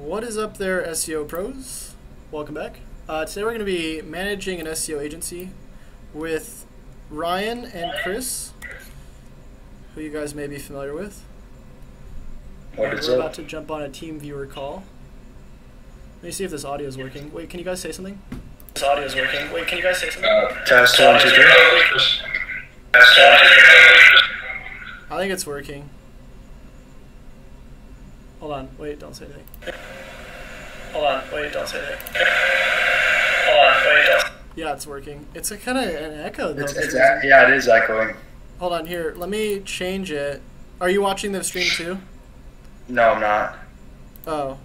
What is up there, SEO pros? Welcome back. Today we're going to be managing an SEO agency with Ryan and Chris, who you guys may be familiar with. What is we're up? about to jump on a team viewer call. Let me see if this audio is working. Wait, can you guys say something? This audio is working. Wait, can you guys say something? Test 1, 2, 3. I think it's working. Hold on. Wait, don't say anything. Hold on. Wait, don't say anything. Hold on. Wait, don't. Yeah, it's working. It's a kind of an echo though. Yeah, it is echoing. Hold on here. Let me change it. Are you watching the stream too? No, I'm not. Oh.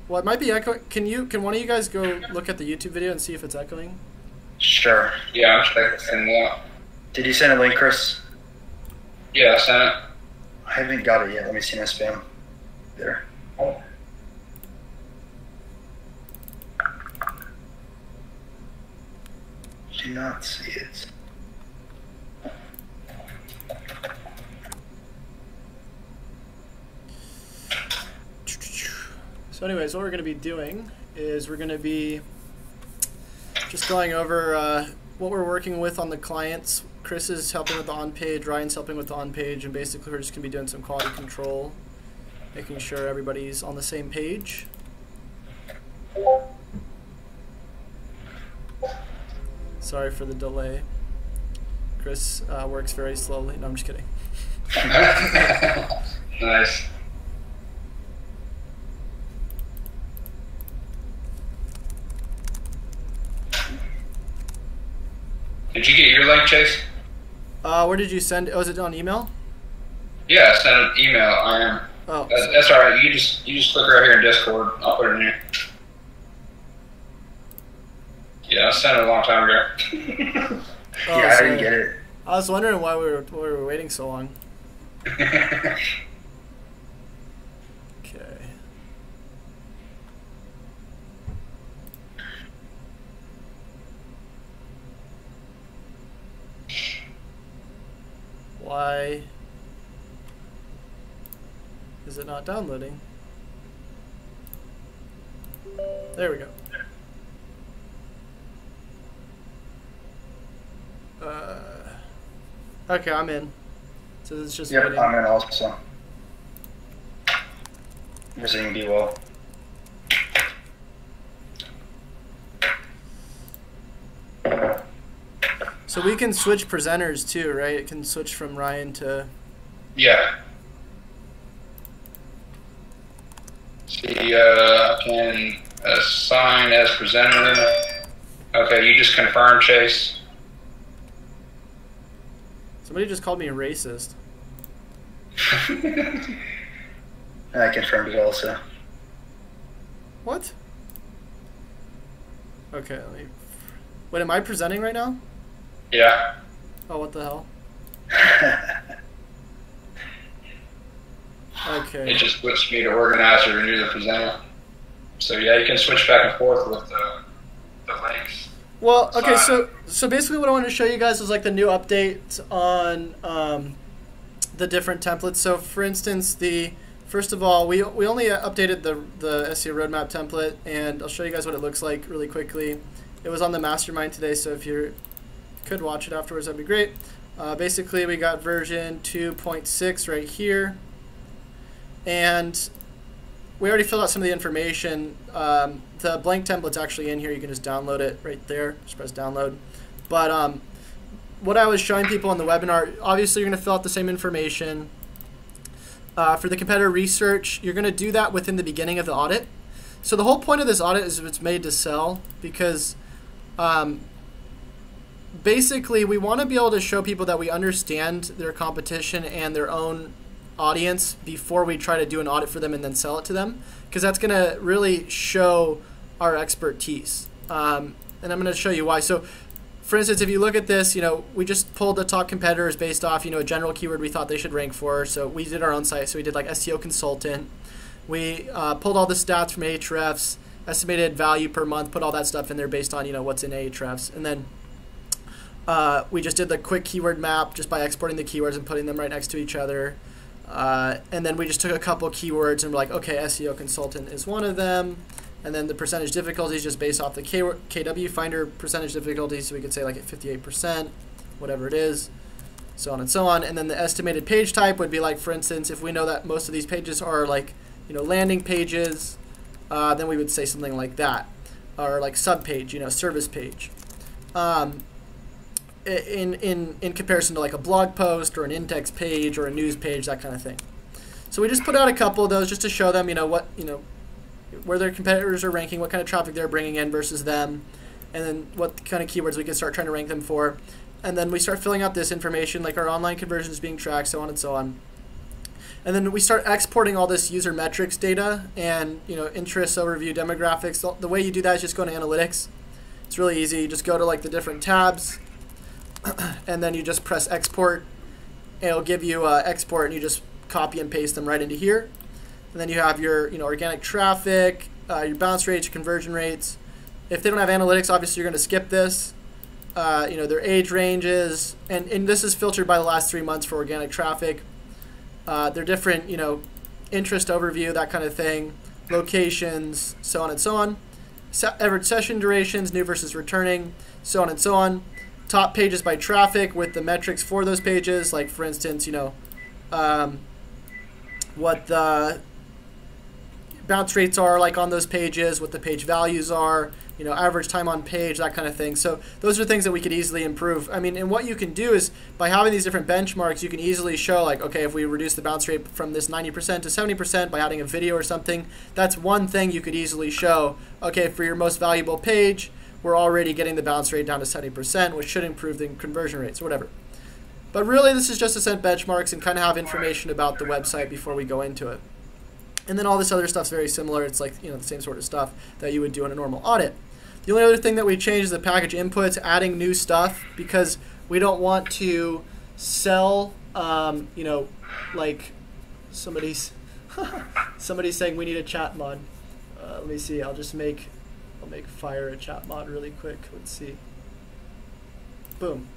Well, it might be echoing. Can one of you guys go look at the YouTube video and see if it's echoing? Sure. Yeah, I'm checking it out. Did you send a link, Chris? Yeah, I sent it. I haven't got it yet. Let me see my spam. There. Do not see it. So anyways, what we're going to be doing is we're going to be just going over what we're working with on the clients. Chris is helping with the on-page, Ryan's helping with the on-page, and basically we're just going to be doing some quality control, making sure everybody's on the same page. Sorry for the delay. Chris works very slowly. No, I'm just kidding. Nice. Did you get your link, Chase? Where did you send it? Was it on email? Yeah, I sent an email. Iron. Oh. That's all right. You just click right here in Discord. I'll put it in here. Yeah, I sent it a long time ago. Oh, Yeah, I didn't get it. I was wondering why we were waiting so long. Okay. Why is it not downloading? There we go. Okay, I'm in. So it's just Yep, waiting. I'm in also. Visiting be well. So we can switch presenters too, right? It can switch from Ryan to... Yeah. See, I can assign as presenter. Okay, you just confirm, Chase. Somebody just called me a racist. And I confirmed it also. What? Okay, let me... Wait, am I presenting right now? Yeah. Oh, what the hell? Okay. It just switched me to organizer and you're the presenter. So yeah, you can switch back and forth with the links. Well, okay, so basically what I wanted to show you guys is like the new update on the different templates. So for instance, first of all, we only updated the SEO roadmap template, and I'll show you guys what it looks like really quickly. It was on the mastermind today, so if you could watch it afterwards, that'd be great. Basically, we got version 2.6 right here, and we already filled out some of the information. The blank template's actually in here. You can just download it right there. Just press download. But what I was showing people in the webinar, obviously you're going to fill out the same information. For the competitor research, you're going to do that within the beginning of the audit. So the whole point of this audit is it's made to sell, because basically we want to be able to show people that we understand their competition and their own audience before we try to do an audit for them and then sell it to them, because that's going to really show our expertise. And I'm going to show you why. So for instance, if you look at this, we just pulled the top competitors based off, a general keyword we thought they should rank for. So we did our own site. So we did like SEO consultant. We pulled all the stats from Ahrefs, estimated value per month, put all that stuff in there based on, what's in Ahrefs. And then we just did the quick keyword map just by exporting the keywords and putting them right next to each other. And then we just took a couple keywords and we're like, okay, SEO consultant is one of them. And then the percentage difficulty is just based off the KW Finder percentage difficulty. So we could say like at 58%, whatever it is, so on and so on. And then the estimated page type would be like, for instance, if we know that most of these pages are like, landing pages, then we would say something like that. Or like subpage, service page. In comparison to like a blog post or an index page or a news page, that kind of thing. So we just put out a couple of those just to show them, where their competitors are ranking, what kind of traffic they're bringing in versus them, and then what kind of keywords we can start trying to rank them for. And then we start filling out this information, like our online conversions being tracked, so on and so on. And then we start exporting all this user metrics data and interests, overview, demographics. The way you do that is just go to analytics. It's really easy. You just go to like the different tabs, and then you just press export. And it'll give you export, and you just copy and paste them right into here. And then you have your organic traffic, your bounce rates, your conversion rates. If they don't have analytics, obviously you're going to skip this. Their age ranges, and this is filtered by the last 3 months for organic traffic. Their different, interest overview, that kind of thing, locations, so on and so on. Average session durations, new versus returning, so on and so on. Top pages by traffic with the metrics for those pages, like for instance, what the bounce rates are like on those pages, what the page values are, average time on page, that kind of thing. So those are things that we could easily improve. I mean, and what you can do is by having these different benchmarks, you can easily show like, okay, if we reduce the bounce rate from this 90% to 70% by adding a video or something, that's one thing you could easily show. Okay, for your most valuable page, we're already getting the bounce rate down to 70%, which should improve the conversion rates or whatever. But really, this is just to set benchmarks and kind of have information about the website before we go into it. And then all this other stuff's very similar. It's like the same sort of stuff that you would do in a normal audit. The only other thing that we changed is the package inputs, adding new stuff, because we don't want to sell, like somebody's saying we need a chat mod. Let me see. I'll make fire a chat mod really quick. Let's see. Boom.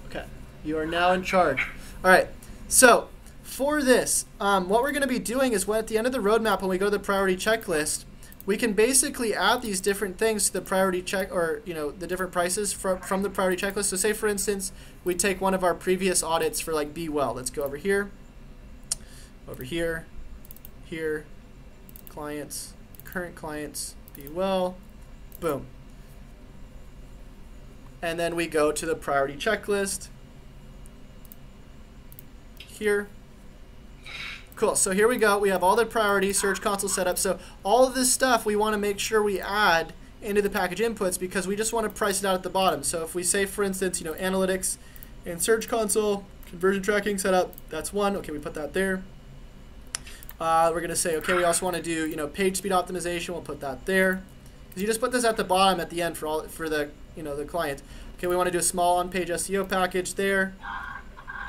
Okay. You are now in charge. All right. So for this, what we're going to be doing is at the end of the roadmap, when we go to the priority checklist, we can basically add these different things to the priority check, or the different prices from the priority checklist. So say for instance, we take one of our previous audits for like Be Well. Let's go over here, here, clients, current clients, Be Well, boom. And then we go to the priority checklist here. Cool, so here we go. We have all the priority Search Console set up. So all of this stuff we want to make sure we add into the package inputs because we just want to price it out at the bottom. So if we say, for instance, analytics and Search Console, conversion tracking setup, that's one. Okay, we put that there. We're going to say, okay, we also want to do, page speed optimization. We'll put that there. Because you just put this at the bottom at the end for the the client. Okay, we want to do a small on-page SEO package there.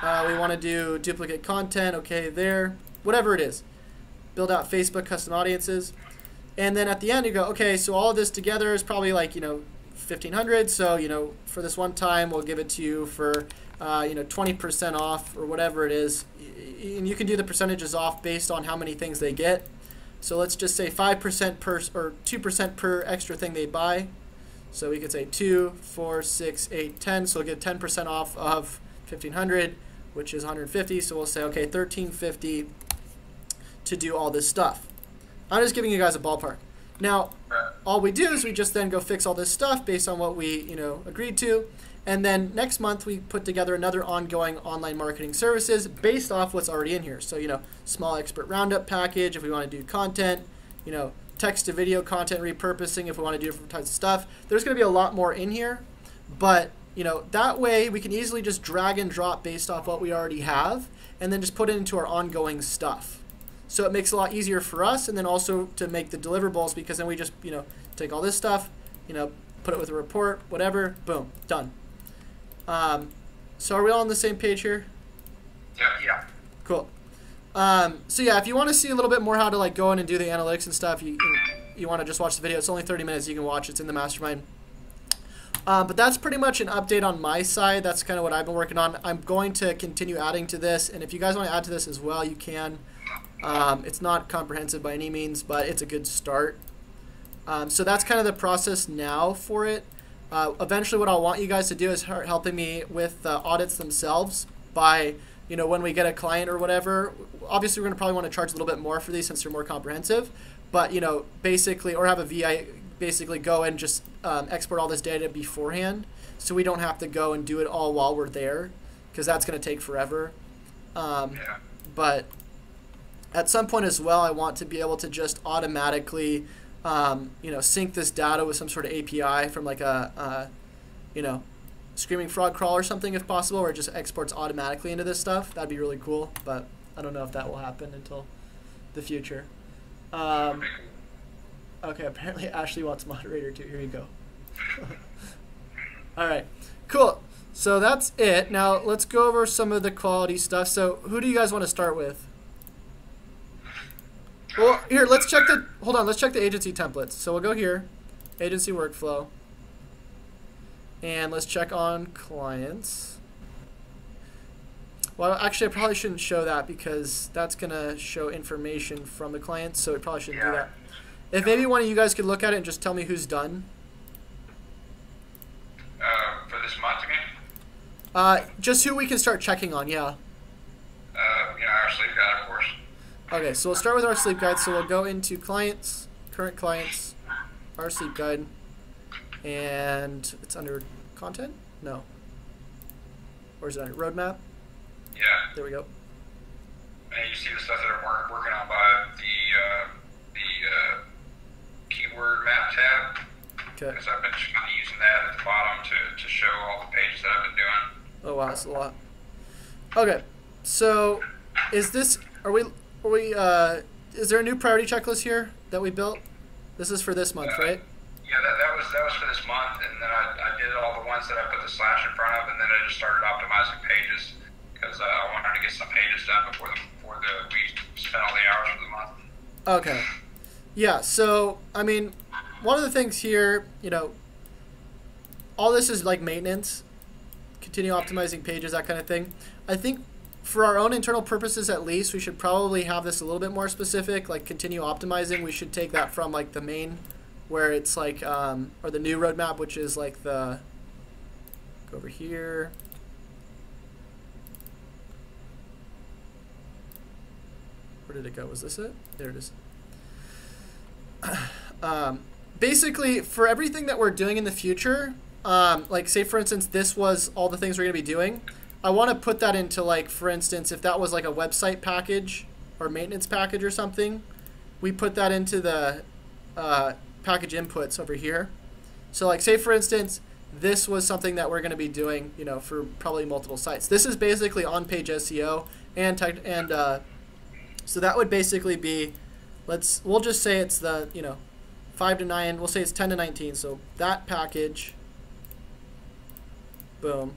We want to do duplicate content. Okay, there. Whatever it is. Build out Facebook custom audiences. And then at the end you go, okay, so all of this together is probably like, $1,500. So, for this one time, we'll give it to you for, 20% off or whatever it is. And you can do the percentages off based on how many things they get. So let's just say 5% per, or 2% per extra thing they buy. So we could say 2, 4, 6, 8, 10. So we'll get 10% off of 1,500, which is 150. So we'll say, okay, 1,350 to do all this stuff. I'm just giving you guys a ballpark. Now, all we do is we just then go fix all this stuff based on what we, agreed to. And then next month we put together another ongoing online marketing services based off what's already in here. So, small expert roundup package if we want to do content, text to video content repurposing if we want to do different types of stuff. There's going to be a lot more in here, but that way we can easily just drag and drop based off what we already have and then just put it into our ongoing stuff. So it makes it a lot easier for us, and then also to make the deliverables, because then we just, take all this stuff, put it with a report, whatever, boom, done. So are we all on the same page here? Yeah. Cool. So yeah, if you want to see a little bit more how to go in and do the analytics and stuff, you want to just watch the video. It's only 30 minutes. You can watch. It's in the mastermind. But that's pretty much an update on my side. That's kind of what I've been working on. I'm going to continue adding to this, and if you guys want to add to this as well, you can. It's not comprehensive by any means, but it's a good start. So that's kind of the process now for it. Eventually what I want you guys to do is start helping me with the audits themselves by, when we get a client or whatever. Obviously, we're going to probably want to charge a little bit more for these since they're more comprehensive. But, basically, or have a VI basically go and just export all this data beforehand so we don't have to go and do it all while we're there, because that's going to take forever. But at some point as well, I want to be able to just automatically sync this data with some sort of API from like a Screaming Frog crawl or something if possible, where it just exports automatically into this stuff. That'd be really cool, but I don't know if that will happen until the future. Okay, apparently Ashley wants moderator too. Here you go. All right, cool. So that's it. Now let's go over some of the quality stuff. So who do you guys want to start with? Well, here, let's check the agency templates. So we'll go here, agency workflow, and let's check on clients. Well, actually, I probably shouldn't show that because that's going to show information from the clients, so it probably shouldn't do that. If maybe one of you guys could look at it and just tell me who's done. For this month again? Just who we can start checking on, yeah. Our sleep guide, of course. Okay, so we'll start with our sleep guide. So we'll go into clients, current clients, our sleep guide, and it's under content? No. Or is it under roadmap? Yeah. There we go. And you see the stuff that I'm working on by the keyword map tab. Okay. Because I've been kind of using that at the bottom to show all the pages that I've been doing. Oh wow, that's a lot. Okay, so is there a new priority checklist here that we built? This is for this month, right? Yeah, that was for this month, and then I did all the ones that I put the slash in front of, and then I just started optimizing pages because I wanted to get some pages done before we spent all the hours for the month. Okay. Yeah, so, I mean, one of the things here, all this is like maintenance, continue optimizing pages, that kind of thing. I think for our own internal purposes at least, we should probably have this a little bit more specific, like continue optimizing. We should take that from like the main, where it's like, or the new roadmap, which is like go over here. Where did it go? Was this it? There it is. Basically, for everything that we're doing in the future, like say for instance, this was all the things we're going to be doing. I want to put that into like, for instance, if that was like a website package or maintenance package or something, we put that into the package inputs over here. So like say for instance, this was something that we're going to be doing, for probably multiple sites. This is basically on-page SEO and so that would basically be, we'll just say it's the 5 to 9. We'll say it's 10 to 19. So that package, boom.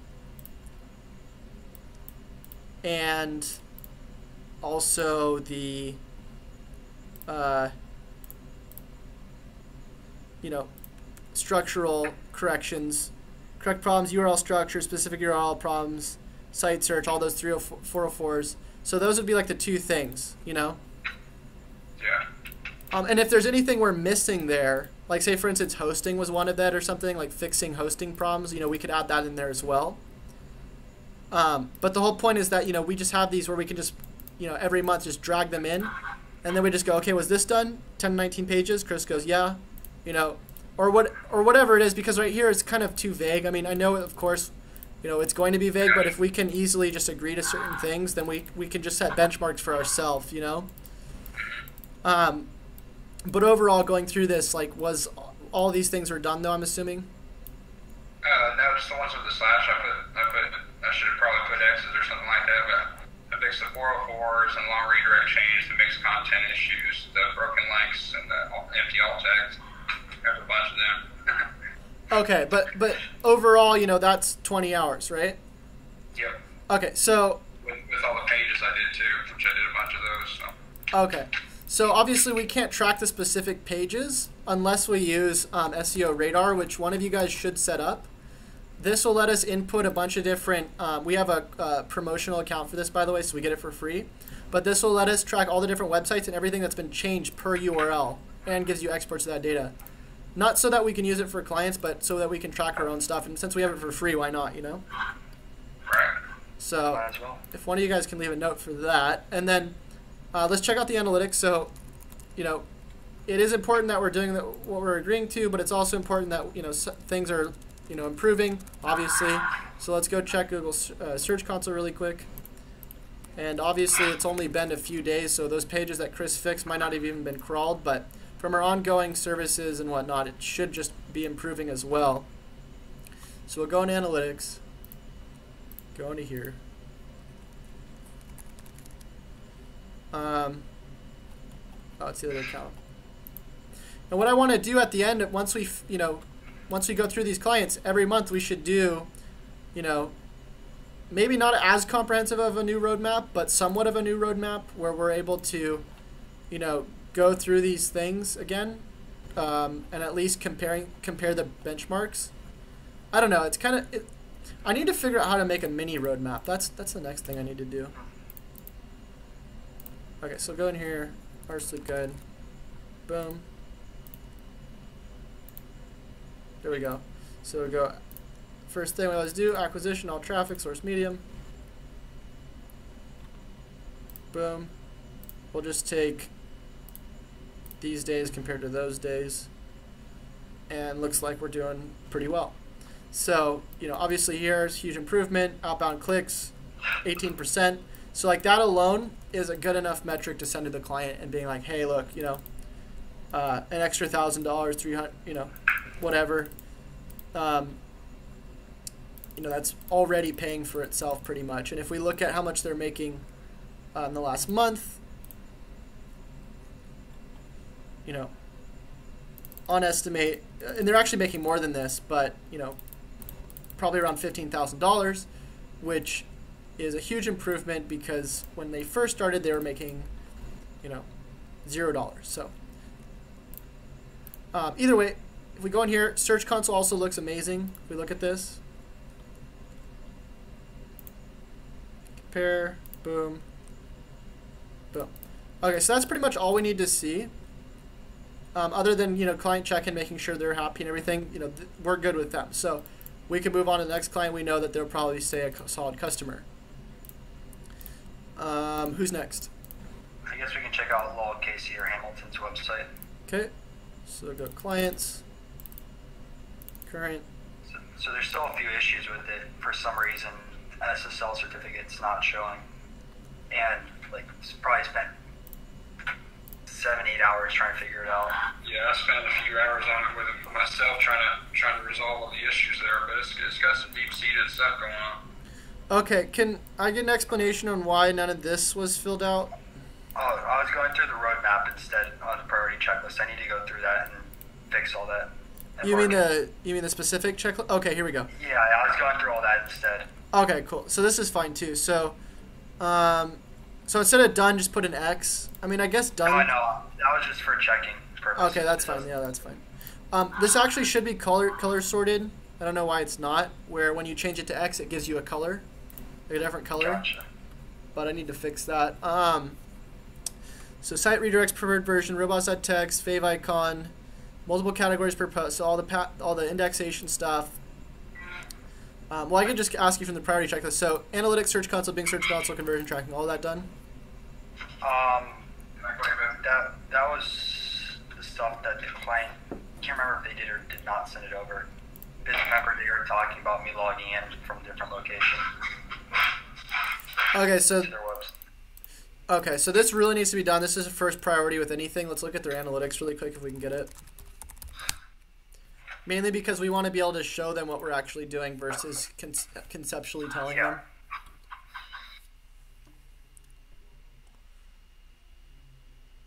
And also the structural corrections, correct problems, URL structure, specific URL problems, site search, all those 404s. So those would be like the two things, Yeah. And if there's anything we're missing there, like say for instance hosting was one of that or something, like fixing hosting problems, we could add that in there as well. But the whole point is that, we just have these where we can just, every month just drag them in, and then we just go, okay, was this done? 10 to 19 pages? Chris goes, yeah, or whatever it is, because right here it's kind of too vague. I mean, I know, of course, it's going to be vague, but if we can easily just agree to certain things, then we can just set benchmarks for ourselves, But overall, going through this, like, was all these things were done, though, I'm assuming? No, just the ones with the slash. I should have probably put X's or something like that, but I fixed the 404s and long redirect chains, the mixed content issues, the broken links, and the empty alt tags. I have a bunch of them. Okay, but overall, that's 20 hours, right? Yep. Okay, so... With all the pages I did, too, which I did a bunch of those, so... Okay. So obviously we can't track the specific pages unless we use SEO Radar, which one of you guys should set up. this will let us input a bunch of different, we have a promotional account for this, by the way, so we get it for free. But this will let us track all the different websites and everything that's been changed per URL and gives you exports of that data. Not so that we can use it for clients, but so that we can track our own stuff. And since we have it for free, why not, you know? So if one of you guys can leave a note for that. And then let's check out the analytics. So, you know, it is important that we're doing what we're agreeing to, but it's also important that, you know, things are, you know, improving, obviously. So let's go check Google Search Console really quick. And obviously it's only been a few days, so those pages that Chris fixed might not have even been crawled, but from our ongoing services and whatnot, it should just be improving as well. So we'll go into analytics, go into here. Oh, it's the other account. And what I want to do at the end, once we go through these clients, every month we should do, you know, maybe not as comprehensive of a new roadmap, but somewhat of a new roadmap where we're able to, you know, go through these things again, and at least compare the benchmarks. I don't know. It's kind of, I need to figure out how to make a mini roadmap. That's the next thing I need to do. Okay, so go in here, our sleep guide, boom. There we go. So we go. First thing we always do, acquisition, all traffic, source medium. Boom. We'll just take these days compared to those days. And looks like we're doing pretty well. So, you know, obviously here's huge improvement. Outbound clicks, 18%. So like that alone is a good enough metric to send to the client and being like, hey, look, you know, an extra $1,000, $300, you know, whatever. You know, that's already paying for itself pretty much. And if we look at how much they're making in the last month, you know, on estimate, and they're actually making more than this, but, you know, probably around $15,000, which is a huge improvement because when they first started, they were making, you know, $0. So either way, if we go in here, Search Console also looks amazing. If we look at this, compare, boom, boom. Okay, so that's pretty much all we need to see. Other than, you know, client check-in, making sure they're happy and everything, you know, we're good with them. So we can move on to the next client. We know that they'll probably stay a solid customer. Who's next? I guess we can check out Log Casey or Hamilton's website. Okay, so go clients, current. So there's still a few issues with it. For some reason, SSL certificate's not showing. And like, probably spent 7-8 hours trying to figure it out. Yeah, I spent a few hours on it with it myself trying to resolve all the issues there, but it's got some deep-seated stuff going on. Okay, can I get an explanation on why none of this was filled out? Oh, I was going through the roadmap instead on the priority checklist. I need to go through that and fix all that. You mean the specific checklist? Okay, here we go. Yeah, I was going through all that instead. Okay, cool. So this is fine too. So, so instead of done, just put an X. I mean, I guess done. No, I know. That was just for checking purposes. Okay, that's fine. Yeah, that's fine. This actually should be color sorted. I don't know why it's not. Where when you change it to X, it gives you a color, like a different color. Gotcha. But I need to fix that. So site redirects preferred version, robots.txt, fave icon, multiple categories per post. So all the indexation stuff. Well, I can just ask you from the priority checklist. So analytics, Search Console, Bing Search Console, conversion tracking, all that done? That was the stuff that the client, can't remember if they did or did not send it over. I just remember they were talking about me logging in from different locations. Okay, so this really needs to be done. This is a first priority with anything. Let's look at their analytics really quick if we can get it. Mainly because we want to be able to show them what we're actually doing versus conceptually telling them.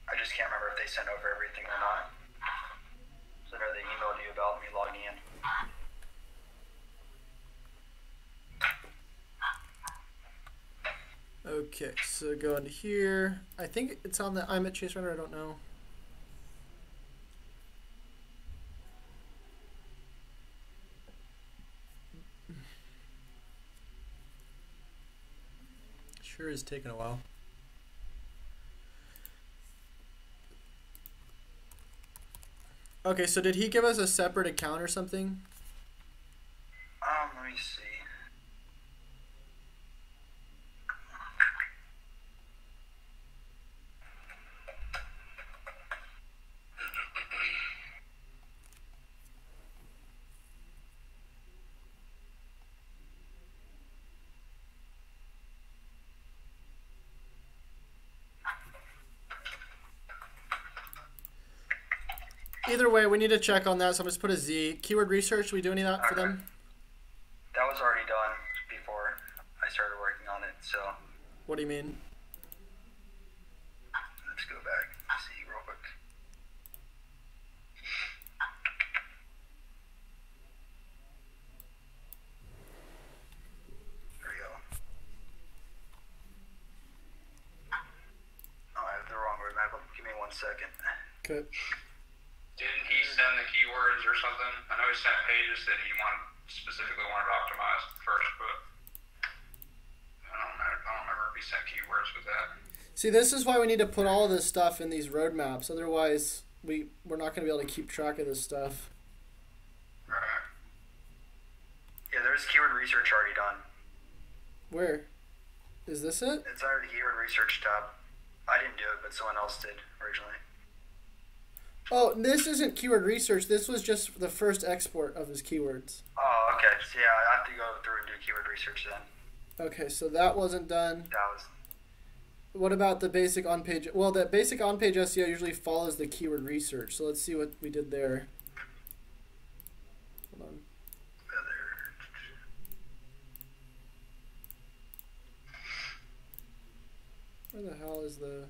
I just can't remember if they sent over everything or not. So I know they emailed you about me logging in. Okay, so go into here. I think it's on the I'm at Chase Runner, I don't know. Sure is taking a while. Okay, so did he give us a separate account or something? Let me see. Either way, we need to check on that, so I'm just put a Z. Keyword research, we do any of that for them? That was already done before I started working on it, so What do you mean? let's go back and see real quick. There we go. Oh, I have the wrong roadmap. Give me 1 second. Okay. Didn't he send the keywords or something? I know he sent pages that he specifically wanted optimized first, but I don't remember if he sent keywords with that. See, this is why we need to put all this stuff in these roadmaps. Otherwise, we're not going to be able to keep track of this stuff. Right. Yeah, there's keyword research already done. Where? Is this it? It's under the keyword research tab. I didn't do it, but someone else did originally. Oh, this isn't keyword research. This was just the first export of his keywords. Oh, okay. So yeah, I have to go through and do keyword research then. Okay, so that wasn't done. That was. What about the basic on-page? Well, that basic on-page SEO usually follows the keyword research. So let's see what we did there. Hold on. Where the hell is the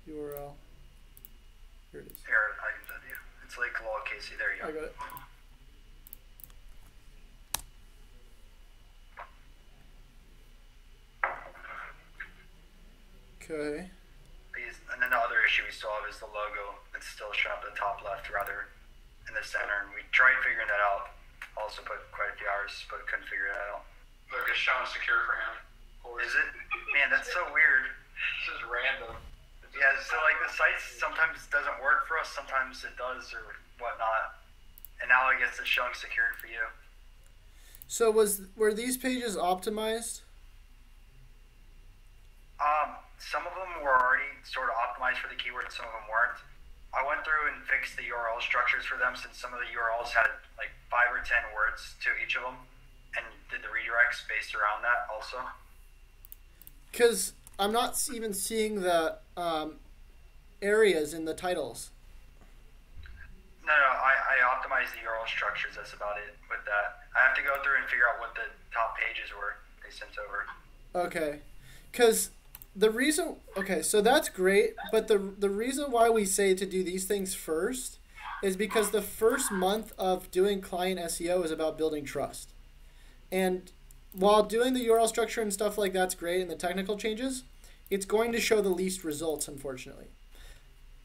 URL? Here it is. Here, I can tell you. It's like log Casey. There you go. I got it. Okay. And then the other issue we still have is the logo. It's still shown up at the top left rather in the center. And we tried figuring that out. Also put quite a few hours, but couldn't figure it out. Look, it's showing secure for him. Is it? Man, that's so weird. This is random. Yeah, so like the site sometimes doesn't work for us, sometimes it does or whatnot. And now I guess it's showing secured for you. So were these pages optimized? Some of them were already sort of optimized for the keyword and some of them weren't. I went through and fixed the URL structures for them since some of the URLs had like 5 or 10 words to each of them and did the redirects based around that also. Because I'm not even seeing the areas in the titles. No, I optimized the URL structures. That's about it with that. I have to go through and figure out what the top pages were they sent over. Okay. Because the reason... Okay, so that's great, but the reason why we say to do these things first is because the first month of doing client SEO is about building trust. And while doing the URL structure and stuff like that's great and the technical changes, it's going to show the least results, unfortunately.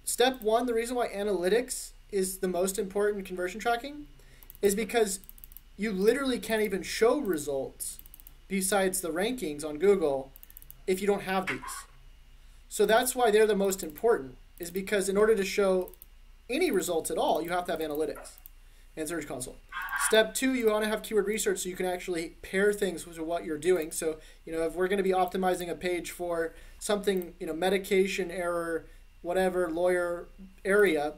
Step 1, the reason why analytics is the most important in conversion tracking is because you literally can't even show results besides the rankings on Google if you don't have these. So that's why they're the most important, is because in order to show any results at all, you have to have analytics and Search Console. Step 2, you want to have keyword research so you can actually pair things with what you're doing. So, if we're going to be optimizing a page for something, medication error, whatever, lawyer area,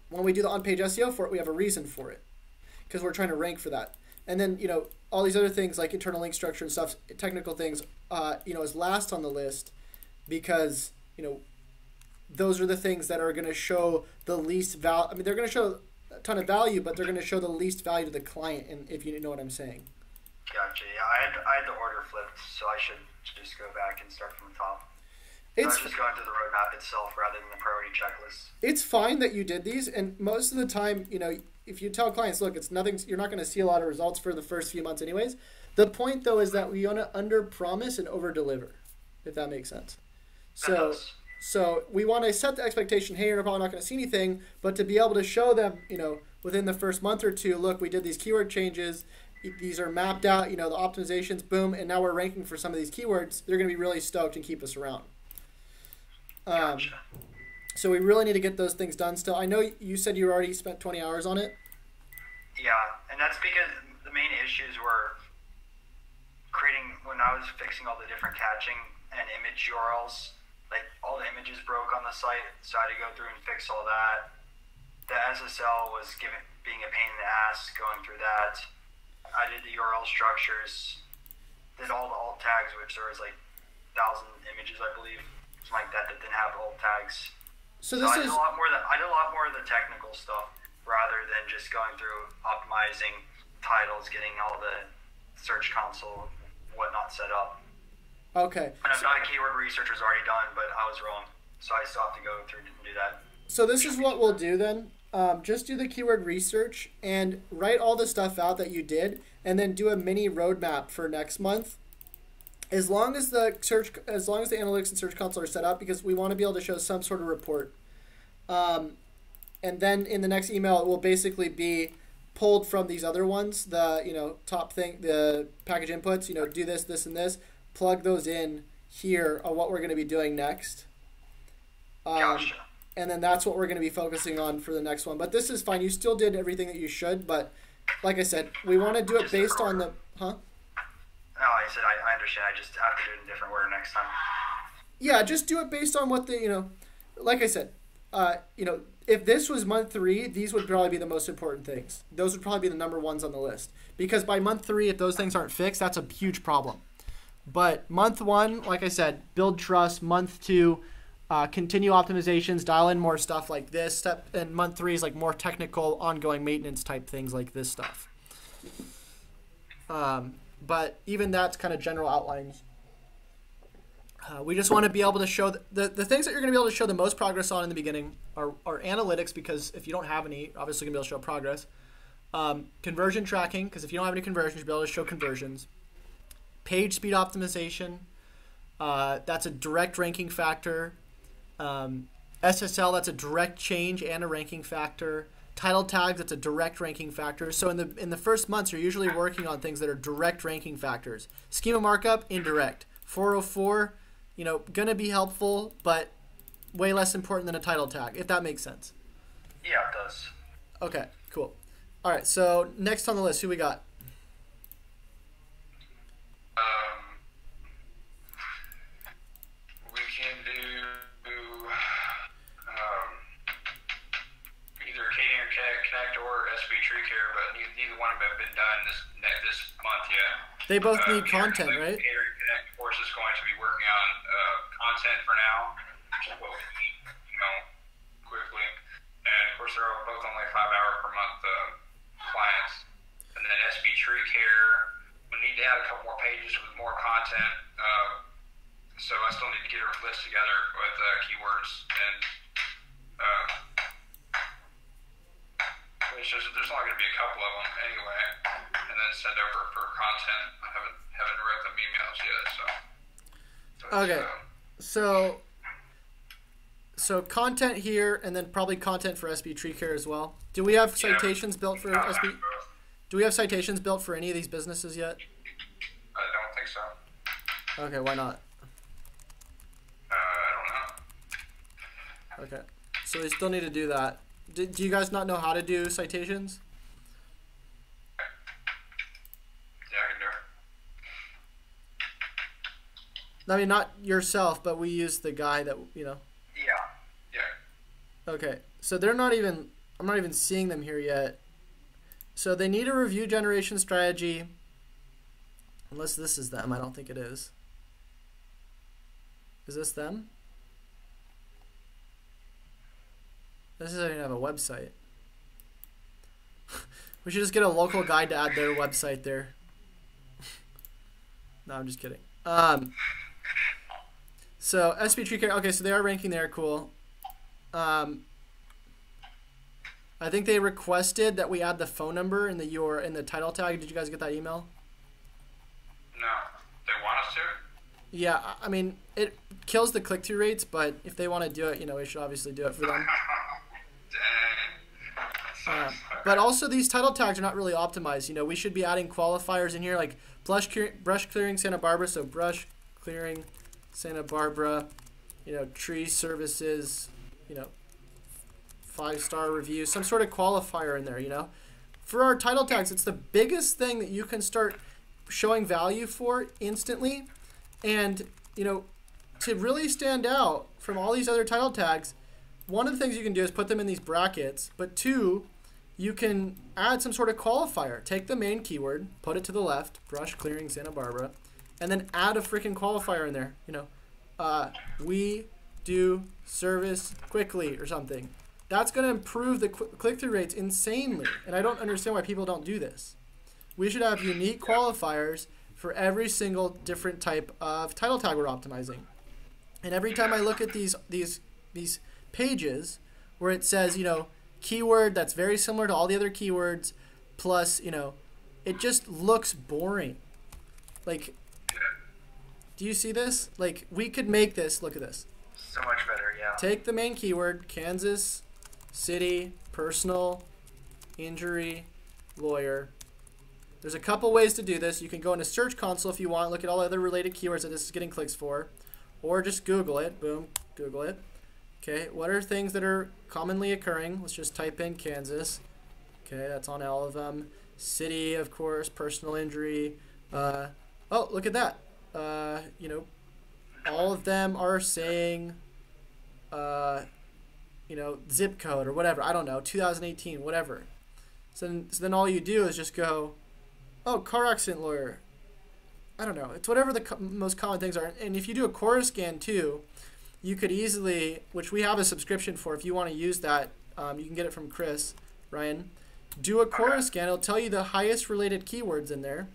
when we do the on-page SEO for it, we have a reason for it because we're trying to rank for that. And then, all these other things like internal link structure and stuff, technical things, is last on the list because, those are the things that are going to show the least value. I mean, they're going to show a ton of value, but they're going to show the least value to the client, and if you know what I'm saying. Gotcha. Yeah, I had the order flipped, so I should just go back and start from the top. I was just going through the roadmap itself rather than the priority checklist. It's fine that you did these, and most of the time, if you tell clients, look, it's nothing, you're not going to see a lot of results for the first few months anyways. The point, though, is that we want to under-promise and over-deliver, if that makes sense. So we want to set the expectation, hey, you're probably not going to see anything, but to be able to show them, within the first month or two, look, we did these keyword changes, these are mapped out, the optimizations, boom, and now we're ranking for some of these keywords, they're going to be really stoked and keep us around. Gotcha. So we really need to get those things done still. I know you said you already spent 20 hours on it. Yeah, and that's because the main issues were when I was fixing all the different caching and image URLs, like all the images broke on the site, so I had to go through and fix all that. The SSL was being a pain in the ass going through that. I did the URL structures, did all the alt tags, which there was like 1,000 images, I believe, something like that didn't have alt tags. So I did a lot more of the technical stuff rather than just going through optimizing titles, getting all the search console whatnot set up. Okay. And I've got a keyword research was already done, but I was wrong, so I still have to go through and do that. So this is what we'll do then. Just do the keyword research and write all the stuff out that you did, and then do a mini roadmap for next month. As long as the analytics and search console are set up, because we want to be able to show some sort of report. And then in the next email, it will basically be pulled from these other ones, the top thing, the package inputs. Do this, this, and this. Plug those in here on what we're going to be doing next. Gotcha. And then that's what we're going to be focusing on for the next one. But this is fine. You still did everything that you should. But like I said, we want to do it based on the... Huh? No, I said I understand. I just have to do it in a different order next time. Yeah, just do it based on what the, like I said, if this was month 3, these would probably be the most important things. Those would probably be the number ones on the list. Because by month 3, if those things aren't fixed, that's a huge problem. But month 1, like I said, build trust. Month 2, continue optimizations, dial in more stuff like this. And month 3 is like more technical, ongoing maintenance type things like this stuff. But even that's kind of general outlines. We just want to be able to show the things that you're going to be able to show the most progress on in the beginning are analytics, because if you don't have any, obviously you're going to be able to show progress. Conversion tracking, because if you don't have any conversions, you'll be able to show conversions. Page speed optimization, that's a direct ranking factor. SSL, that's a direct change and a ranking factor. Title tags, that's a direct ranking factor. So in the first months, you're usually working on things that are direct ranking factors. Schema markup, indirect. 404, gonna be helpful, but way less important than a title tag, if that makes sense. Yeah, it does. Okay, cool. All right, so next on the list, who we got? We can do either Catering Connect or SB Tree Care, but neither one of them have been done this month yet. They both need content, right? Catering Connect, of course, is going to be working on content for now, which is what we need, quickly. And of course, they're both only 5-hour per month clients. And then SB Tree Care, we need to add a couple more pages with more content. So I still need to get a list together with keywords and there's only going to be a couple of them anyway, and then send over for content. I haven't read them emails yet, so. Okay, so content here, and then probably content for SB Tree Care as well. Do we have citations built for SB? Do we have citations built for any of these businesses yet? I don't think so. Okay, why not? I don't know. Okay, so we still need to do that. Do you guys not know how to do citations? Yeah, I can do it. I mean, not yourself, but we use the guy that, Yeah. Okay, so they're not even, I'm not even seeing them here yet. So they need a review generation strategy. Unless this is them, I don't think it is. Is this them? This doesn't even have a website. We should just get a local guide to add their website there. No, I'm just kidding. So SB Tree Care, okay, so they are ranking there, cool. I think they requested that we add the phone number in the title tag. Did you guys get that email? No, they want us to. Yeah, I mean, it kills the click-through rates, but if they want to do it, we should obviously do it for them. Dang. That sucks. But also these title tags are not really optimized. You know, we should be adding qualifiers in here like brush clearing Santa Barbara. So brush clearing Santa Barbara, you know, tree services, you know, 5-star review, some sort of qualifier in there, you know. For our title tags, it's the biggest thing that you can start showing value for instantly. And, you know, to really stand out from all these other title tags, one of the things you can do is put them in these brackets, but two, you can add some sort of qualifier. Take the main keyword, put it to the left, brush clearing Santa Barbara, and then add a freaking qualifier in there. You know, we do service quickly or something. That's going to improve the click-through rates insanely, and I don't understand why people don't do this. We should have unique qualifiers for every single different type of title tag we're optimizing. And every time I look at these pages where it says, you know, keyword that's very similar to all the other keywords, plus, you know, it just looks boring. Like, do you see this? Like, we could make this, look at this. So much better, yeah. Take the main keyword, Kansas City, personal, injury, lawyer. There's a couple ways to do this. You can go into Search Console if you want, look at all the other related keywords that this is getting clicks for, or just Google it. Boom, Google it. Okay, what are things that are commonly occurring? Let's just type in Kansas. Okay, that's on all of them. City, of course, personal injury. Oh, look at that. You know, all of them are saying, you know, zip code or whatever. I don't know, 2018, whatever. So then all you do is just go, oh, car accident lawyer. I don't know. It's whatever the most common things are. And if you do a Quora scan too, you could easily, which we have a subscription for, if you want to use that, you can get it from Chris, Ryan. Do a Quora scan. It'll tell you the highest related keywords in there.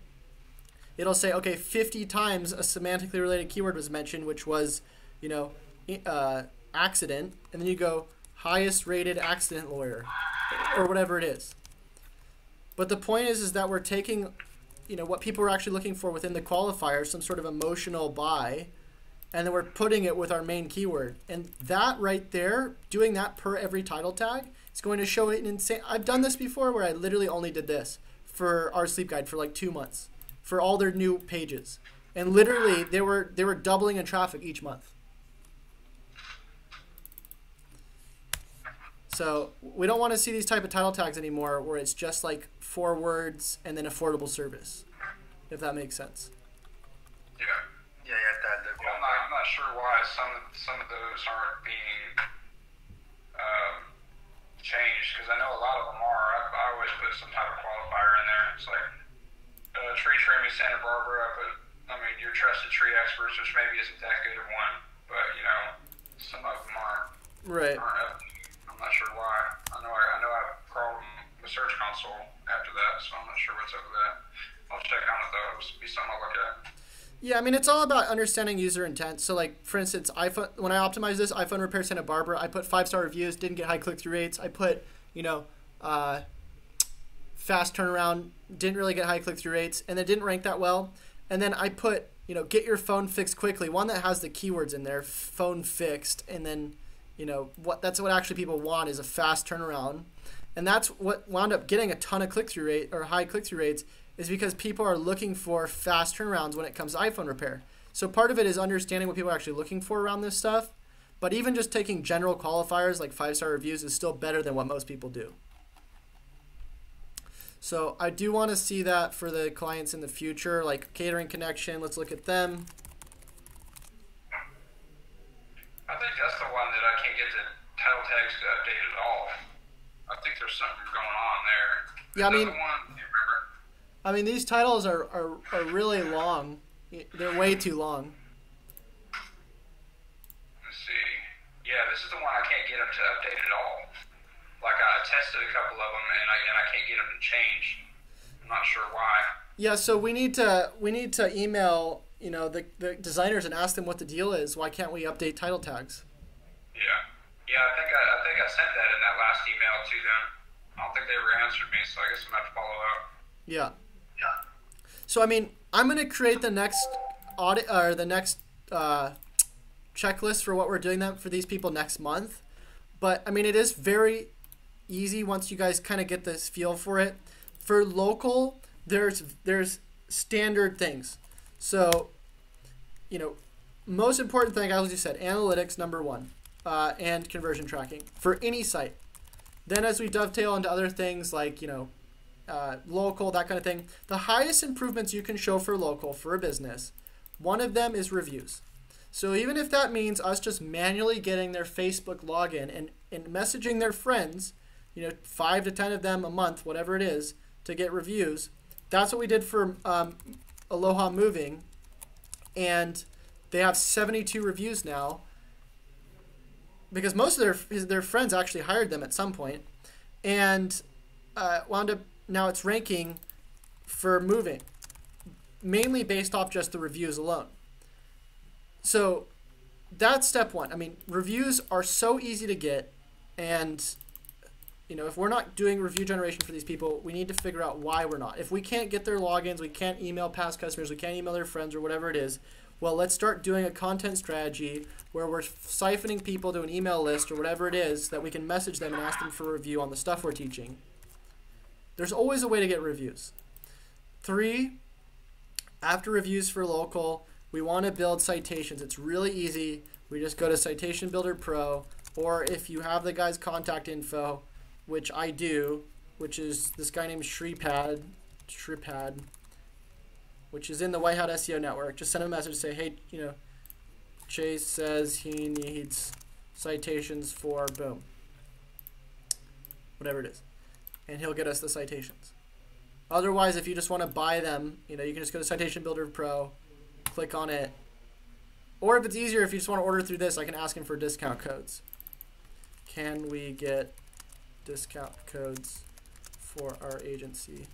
It'll say, okay, 50 times a semantically related keyword was mentioned, which was, you know, accident. And then you go, highest rated accident lawyer, or whatever it is. But the point is that we're taking, you know, what people are actually looking for within the qualifier, some sort of emotional buy, and then we're putting it with our main keyword. And that right there, doing that per every title tag, is going to show it in insane. I've done this before where I literally only did this for our sleep guide for like 2 months for all their new pages. And literally they were doubling in traffic each month. So we don't want to see these type of title tags anymore where it's just like 4 words and then affordable service, if that makes sense. Yeah. Yeah, well, I'm not sure why some of those aren't being changed, because I know a lot of them are. I always put some type of qualifier in there. It's like tree trimming Santa Barbara. I mean, your trusted tree experts, which maybe isn't that good of one, but you know, some of them aren't. Right. I'm not sure why. I know I have a problem with Search Console after that, so I'm not sure what's up with that. I'll check on it though. It'll be something I'll look at. Yeah, I mean, it's all about understanding user intent. So, like, for instance, iPhone. When I optimized this, iPhone repair Santa Barbara, I put 5-star reviews, didn't get high click-through rates. I put, you know, fast turnaround, didn't really get high click-through rates, and it didn't rank that well. And then I put, you know, get your phone fixed quickly, one that has the keywords in there, phone fixed, and then, you know, that's what actually people want is a fast turnaround. And that's what wound up getting a ton of click-through rate or high click-through rates, is because people are looking for fast turnarounds when it comes to iPhone repair. So part of it is understanding what people are actually looking for around this stuff. But even just taking general qualifiers like 5-star reviews is still better than what most people do. So I do want to see that for the clients in the future, like Catering Connection. Let's look at them. I think that's the one that I can't get the title tags to update at all. I think there's something going on there. Yeah, I mean, one, these titles are really long. They're way too long. Let's see. Yeah, this is the one I can't get them to update at all. Like I tested a couple of them and I can't get them to change. I'm not sure why. Yeah, so we need to email, you know, the designers and ask them what the deal is. Why can't we update title tags? Yeah. Yeah, I think I sent that in that last email to them. I don't think they ever answered me, so I guess I'm gonna have to follow up. Yeah. Yeah. So I mean, I'm gonna create the next audit or the next checklist for what we're doing for these people next month. But I mean, it is very easy once you guys kind of get this feel for it. For local, there's standard things. So, you know, most important thing, as you said, analytics, number one, and conversion tracking for any site. Then as we dovetail into other things like, you know, local, that kind of thing, the highest improvements you can show for local for a business, one of them is reviews. So even if that means us just manually getting their Facebook login and messaging their friends, you know, 5 to 10 of them a month, whatever it is, to get reviews, that's what we did for Aloha Moving, and they have 72 reviews now because most of their friends actually hired them at some point, and wound up now it's ranking for moving, mainly based off just the reviews alone. So that's step one. I mean, reviews are so easy to get, and you know, if we're not doing review generation for these people, we need to figure out why we're not. If we can't get their logins, we can't email past customers, we can't email their friends or whatever it is, well, let's start doing a content strategy where we're siphoning people to an email list or whatever it is that we can message them and ask them for a review on the stuff we're teaching. There's always a way to get reviews. 3, after reviews for local, we want to build citations. It's really easy. We just go to Citation Builder Pro, or if you have the guy's contact info, which I do, which is this guy named Shripad, which is in the White Hat SEO network. Just send him a message, say, hey, you know, Chase says he needs citations for boom, whatever it is, and he'll get us the citations. Otherwise, if you just want to buy them, you know, you can just go to Citation Builder Pro, click on it, or if it's easier, if you just want to order through this, I can ask him for discount codes. Can we get discount codes for our agency?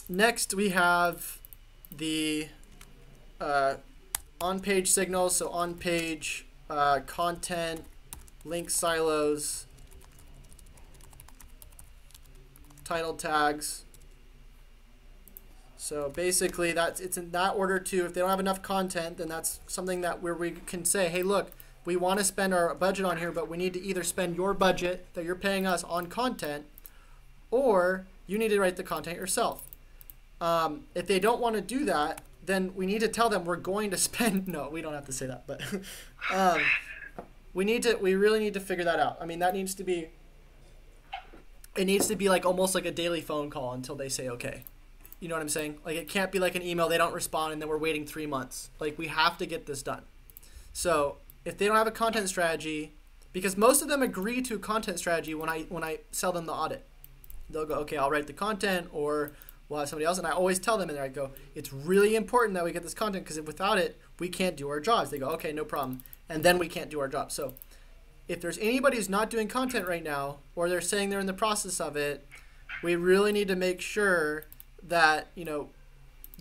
Next, we have the on-page signals. So on-page content, link silos, title tags. So basically, it's in that order too. If they don't have enough content, then that's something that where we can say, hey, look, we want to spend our budget on here, but we need to either spend your budget that you're paying us on content, or you need to write the content yourself. If they don't want to do that, then we need to tell them we're going to spend. No, we don't have to say that, but we really need to figure that out. I mean, that needs to be. It needs to be like almost like a daily phone call until they say okay. You know what I'm saying? Like, it can't be like an email, they don't respond, and then we're waiting 3 months. Like, we have to get this done. So if they don't have a content strategy, because most of them agree to a content strategy when I sell them the audit. They'll go, okay, I'll write the content, or we'll have somebody else. And I always tell them in there, I go, it's really important that we get this content, because without it, we can't do our jobs. They go, okay, no problem. And then we can't do our job. So if there's anybody who's not doing content right now, or they're saying they're in the process of it, we really need to make sure that, you know,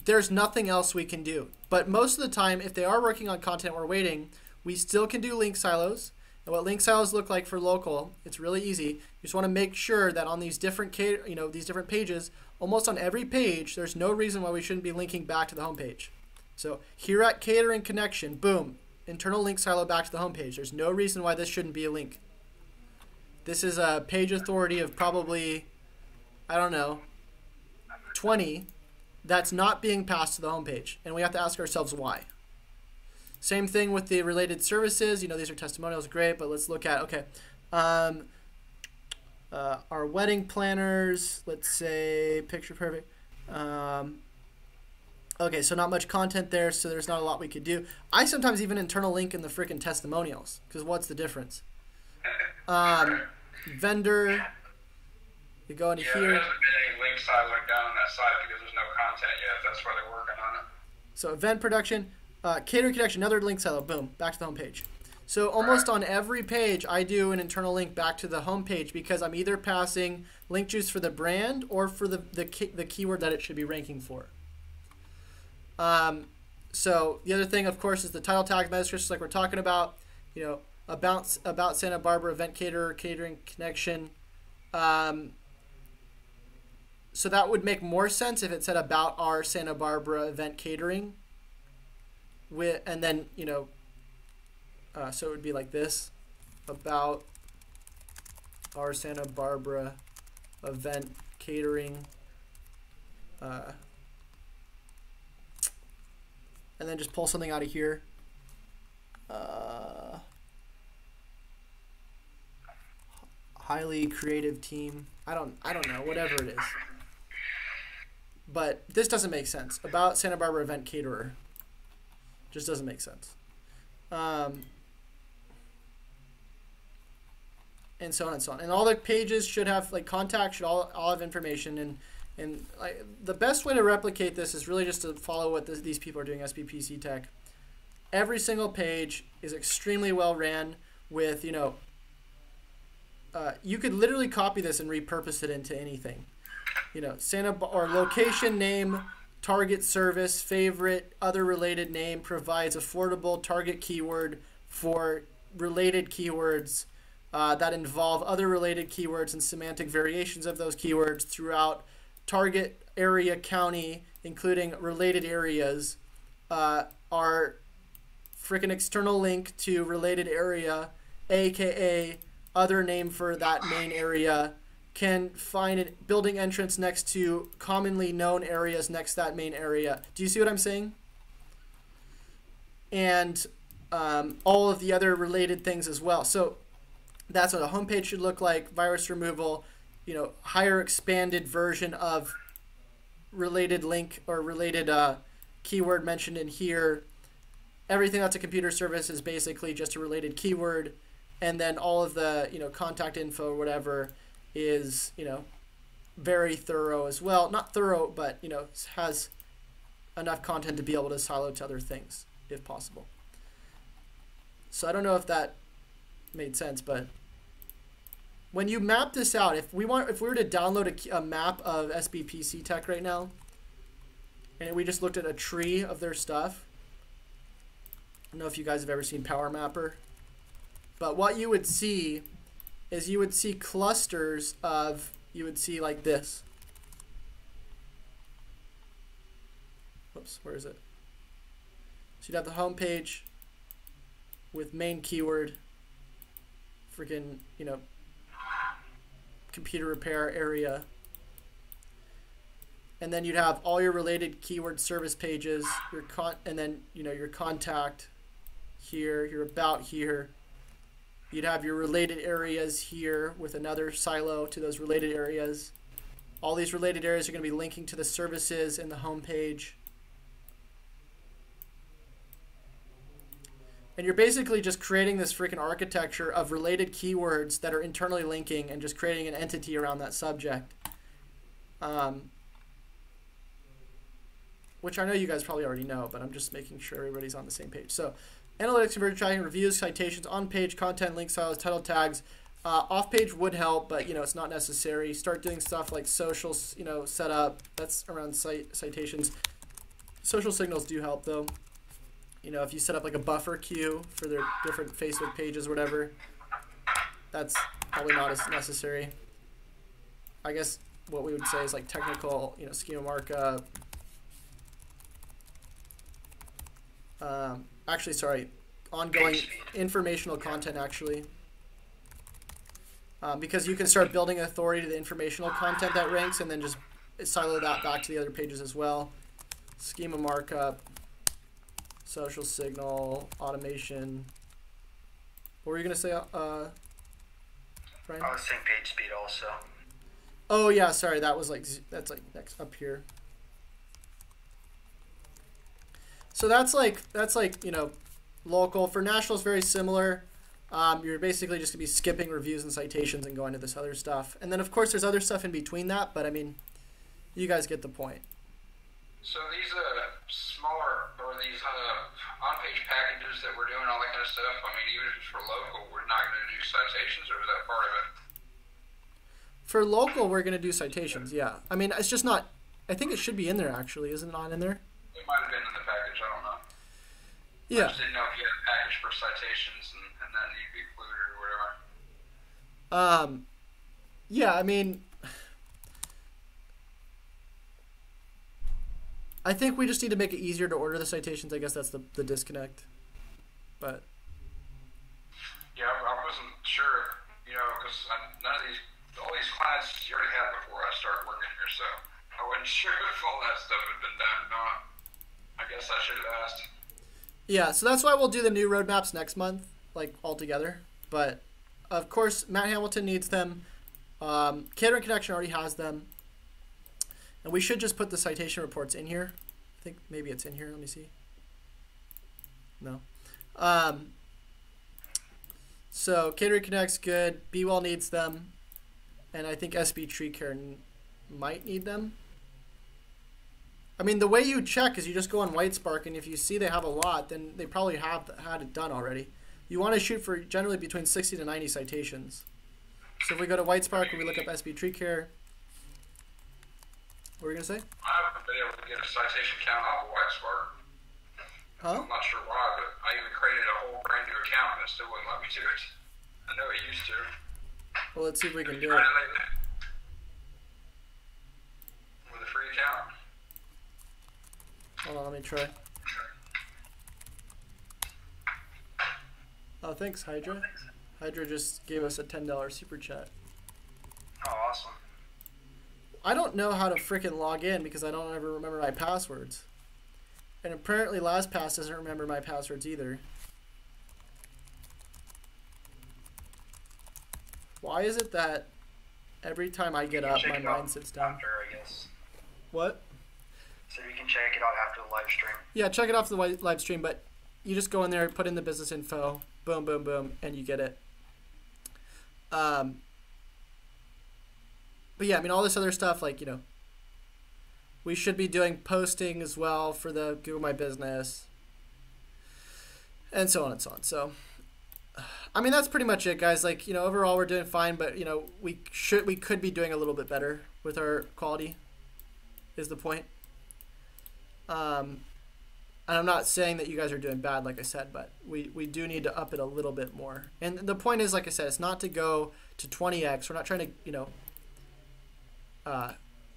there's nothing else we can do. But most of the time, if they are working on content, we're waiting, we still can do link silos. And what link silos look like for local, it's really easy. You just want to make sure that on these different pages, almost on every page, there's no reason why we shouldn't be linking back to the homepage. So here at Catering Connection, boom, internal link silo back to the homepage. There's no reason why this shouldn't be a link. This is a page authority of probably, I don't know, 20 that's not being passed to the homepage, and we have to ask ourselves why. Same thing with the related services. You know, these are testimonials, great, but let's look at, okay, our wedding planners, let's say picture perfect. Okay, so not much content there, so there's not a lot we could do. I sometimes even internal link in the freaking testimonials, because what's the difference? Vendor, you go into here. There hasn't been any link siloing down on that site because there's no content yet. That's why they're working on it. So event production, catering connection, another link silo, boom, back to the home page. So almost on every page, I do an internal link back to the home page because I'm either passing link juice for the brand or for the keyword that it should be ranking for. So the other thing, of course, is the title tag meta descriptions like we're talking about. You know, about Santa Barbara, event caterer, catering connection. So that would make more sense if it said about our Santa Barbara event catering. And then, you know, So it would be like this, about our Santa Barbara event catering, and then just pull something out of here. Highly creative team. I don't know, whatever it is. But this doesn't make sense. About Santa Barbara event caterer. Just doesn't make sense. And so on and so on. And all the pages should have, like, contact should all have information. And like, the best way to replicate this is really just to follow what these people are doing, SBPC Tech. Every single page is extremely well ran with, you know, you could literally copy this and repurpose it into anything. You know, or location name, target service, favorite, other related name, provides affordable target keyword for related keywords that involve other related keywords and semantic variations of those keywords throughout target area county, including related areas, are freaking external link to related area, aka other name for that main area, can find a building entrance next to commonly known areas next to that main area. Do you see what I'm saying? And all of the other related things as well. So that's what a homepage should look like. Virus removal, you know, higher expanded version of related link or related keyword mentioned in here. Everything that's a computer service is basically just a related keyword. And then all of the, you know, contact info or whatever is, you know, very thorough as well. Not thorough, but, you know, has enough content to be able to silo to other things if possible. So I don't know if that made sense, but when you map this out, if we were to download a map of SBPC Tech right now, and we just looked at a tree of their stuff, I don't know if you guys have ever seen Power Mapper. But what you would see is you would see clusters of, you would see like this. Whoops, where is it? So you'd have the home page with main keyword, freaking, you know, computer repair area. And then you'd have all your related keyword service pages, and then, you know, your contact here, your about here. You'd have your related areas here with another silo to those related areas. All these related areas are going to be linking to the services in the home page. And you're basically just creating this freaking architecture of related keywords that are internally linking and just creating an entity around that subject. Which I know you guys probably already know, but I'm just making sure everybody's on the same page. So analytics, conversion tracking, reviews, citations, on-page, content, link silos, title tags. Off-page would help, but, you know, it's not necessary. Start doing stuff like socials, you know, setup. That's around citations. Social signals do help, though. You know, if you set up like a buffer queue for their different Facebook pages or whatever, that's probably not as necessary. I guess what we would say is like technical, you know, schema markup. Actually, sorry, ongoing informational content, actually. Because you can start building authority to the informational content that ranks and then just silo that back to the other pages as well. Schema markup, social signal, automation. What were you going to say, Brian? Oh, same page speed also. Oh, yeah, sorry, that's like next up here. So that's like, you know, local. For national, it's very similar. You're basically just going to be skipping reviews and citations and going to this other stuff. And then, of course, there's other stuff in between that, but, I mean, you guys get the point. So these smaller, or these on-page packages that we're doing, all that kind of stuff, I mean, even if it's for local, we're not going to do citations, or is that part of it? For local, we're going to do citations, yeah. I mean, it's just not, I think it should be in there, actually. Isn't it not in there? It might have been in the package, I don't know. Yeah. I just didn't know if you had a package for citations and that need to be included or whatever. Yeah, I mean, I think we just need to make it easier to order the citations. I guess that's the disconnect. But sure, because none of all these clients you already had before I started working here, so I wasn't sure if all that stuff had been done or not. I guess I should have asked. Yeah, so that's why we'll do the new roadmaps next month, like all together. But of course, Matt Hamilton needs them. Catering Connection already has them. And we should just put the citation reports in here. I think maybe it's in here. Let me see. No. So Catering Connect's good. BeWell needs them. And I think SB Tree Care might need them. I mean, the way you check is you just go on Whitespark, and if you see they have a lot, then they probably have had it done already. You want to shoot for generally between 60 to 90 citations. So if we go to Whitespark and we look up SB Tree Care, what were you going to say? I haven't been able to get a citation count off of Whitespark. Huh? I'm not sure why, but I even created a whole brand new account and it still wouldn't let me do it. I know it used to. Well, let's see if we can do Tried it. it lately. With a free account. Hold on, let me try. Oh, thanks, Hydra. Hydra just gave us a $10 super chat. Oh, awesome. I don't know how to frickin' log in because I don't ever remember my passwords. And apparently LastPass doesn't remember my passwords either. Why is it that every time I get up, my mind sits down? After, I guess. What? So we can check it out after the live stream. Yeah, check it off the live stream, but you just go in there, put in the business info, boom, boom, boom, and you get it. But yeah, I mean, all this other stuff, like, we should be doing posting as well for the Google My Business, and so on and so on. So, I mean, that's pretty much it, guys. Like, overall we're doing fine, but we could be doing a little bit better with our quality. Is the point. And I'm not saying that you guys are doing bad, like I said, but we do need to up it a little bit more. And the point is, like I said, it's not to go to 20x. We're not trying to,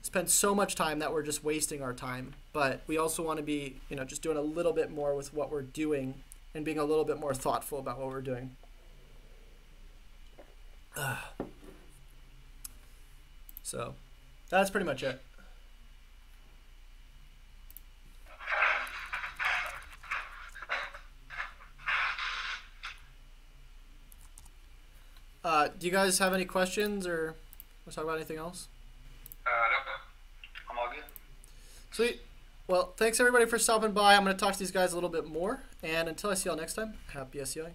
spend so much time that we're just wasting our time. But we also want to be, just doing a little bit more with what we're doing and being a little bit more thoughtful about what we're doing. So that's pretty much it. Do you guys have any questions or want to talk about anything else? No. I'm all good. Sweet. Well, thanks everybody for stopping by. I'm going to talk to these guys a little bit more. And until I see y'all next time, happy SEOing.